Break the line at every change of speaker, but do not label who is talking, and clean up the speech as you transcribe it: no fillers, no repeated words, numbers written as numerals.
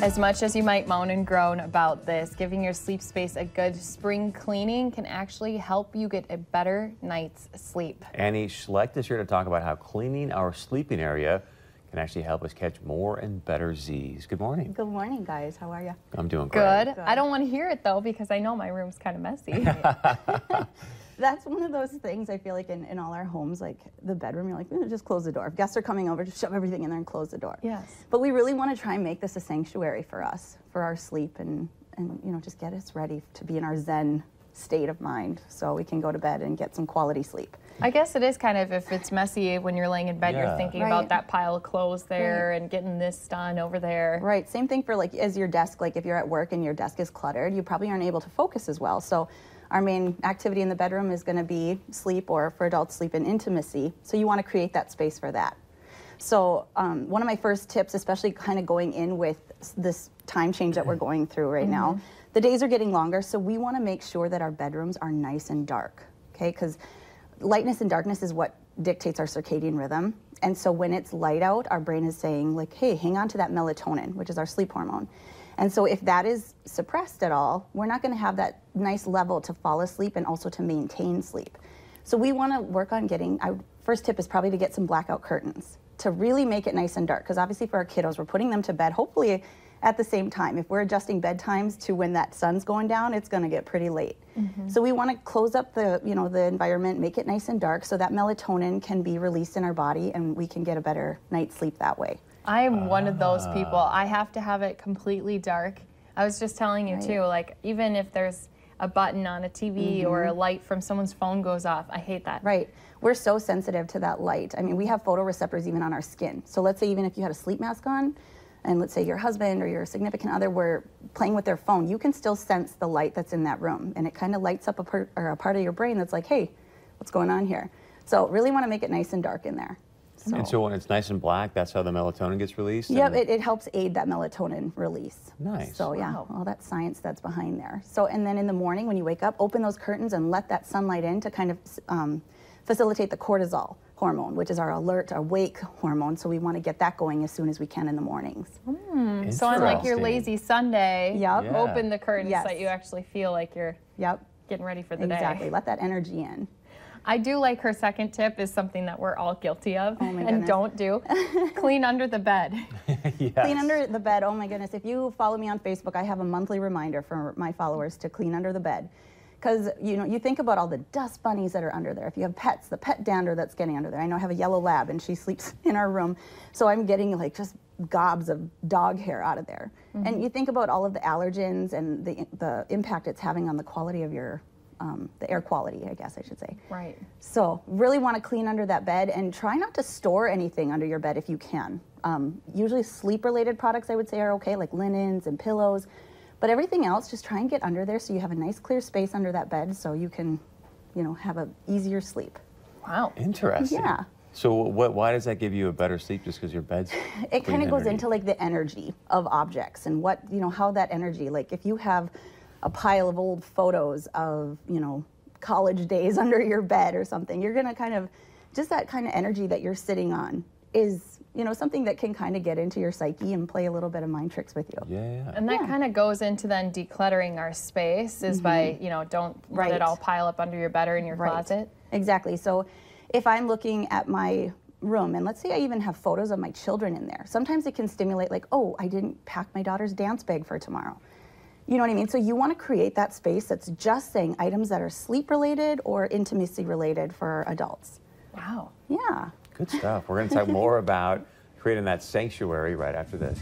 As much as you might moan and groan about this, giving your sleep space a good spring cleaning can actually help you get a better night's sleep.
Annie Schlecht is here to talk about how cleaning our sleeping area can actually help us catch more and better Z's. Good morning.
Good morning, guys. How are you?
I'm doing great.
Good. I don't want to hear it, though, because I know my room's kind of messy.
That's one of those things I feel like in all our homes, like the bedroom, you're like, just close the door. If guests are coming over, just shove everything in there and close the door.
Yes.
But we really want to try and make this a sanctuary for us, for our sleep, and just get us ready to be in our Zen state of mind so we can go to bed and get some quality sleep.
I guess it is kind of, if it's messy when you're laying in bed, you're thinking about that pile of clothes there and getting this done over there.
Right. Same thing for like as your desk, like if you're at work and your desk is cluttered, you probably aren't able to focus as well. So our main activity in the bedroom is going to be sleep, or for adults, sleep and intimacy. So you want to create that space for that. So one of my first tips, especially kind of going in with this time change that we're going through right now, the days are getting longer, so we want to make sure that our bedrooms are nice and dark, okay? Because lightness and darkness is what dictates our circadian rhythm. And so when it's light out, our brain is saying like, hey, hang on to that melatonin, which is our sleep hormone. And so if that is suppressed at all, we're not going to have that nice level to fall asleep and also to maintain sleep. So we want to work on getting, our first tip is probably to get some blackout curtains to really make it nice and dark. Because obviously for our kiddos, we're putting them to bed hopefully at the same time. If we're adjusting bedtimes to when that sun's going down, it's going to get pretty late. So we want to close up the, the environment, make it nice and dark so that melatonin can be released in our body and we can get a better night's sleep that way.
I'm one of those people. I have to have it completely dark. I was just telling you too, like even if there's a button on a TV or a light from someone's phone goes off, I hate that.
Right. We're so sensitive to that light. I mean, we have photoreceptors even on our skin. So let's say even if you had a sleep mask on, and let's say your husband or your significant other were playing with their phone, you can still sense the light that's in that room. And it kind of lights up a part of your brain that's like, hey, what's going on here? So really want to make it nice and dark in there.
And so when it's nice and black, that's how the melatonin gets released?
Yep, it helps aid that melatonin release.
Nice.
So yeah, all that science that's behind there. So, and then in the morning when you wake up, open those curtains and let that sunlight in to kind of facilitate the cortisol hormone, which is our alert, awake hormone. So we want to get that going as soon as we can in the mornings.
So on like your lazy Sunday, open the curtains so that you actually feel like you're getting ready for the day.
Exactly, let that energy in.
I do like her second tip is something that we're all guilty of
and
don't do. Clean under the bed.
Clean under the bed. Oh my goodness. If you follow me on Facebook, I have a monthly reminder for my followers to clean under the bed. Because you think about all the dust bunnies that are under there. If you have pets, the pet dander that's getting under there. I know I have a yellow lab and she sleeps in our room. So I'm getting like just gobs of dog hair out of there. And you think about all of the allergens and the impact it's having on the quality of your the air quality, I guess I should say.
Right.
So really want to clean under that bed and try not to store anything under your bed if you can. Usually sleep-related products I would say are okay, like linens and pillows. But everything else, just try and get under there so you have a nice clear space under that bed so you can, have an easier sleep.
Wow.
Interesting.
Yeah.
So why does that give you a better sleep, just because your bed's
It kind of goes into like the energy of objects and what, how that energy, like if you have a pile of old photos of, college days under your bed or something, you're going to kind of, just that kind of energy that you're sitting on is, something that can kind of get into your psyche and play a little bit of mind tricks with you.
Yeah.
And that kind of goes into then decluttering our space is by, don't let it all pile up under your bed or in your closet.
Exactly. So if I'm looking at my room, and let's say I even have photos of my children in there, sometimes it can stimulate like, oh, I didn't pack my daughter's dance bag for tomorrow. You know what I mean? So you want to create that space that's just saying items that are sleep related or intimacy related for adults.
Wow.
Yeah.
Good stuff. We're going to talk more about creating that sanctuary right after this.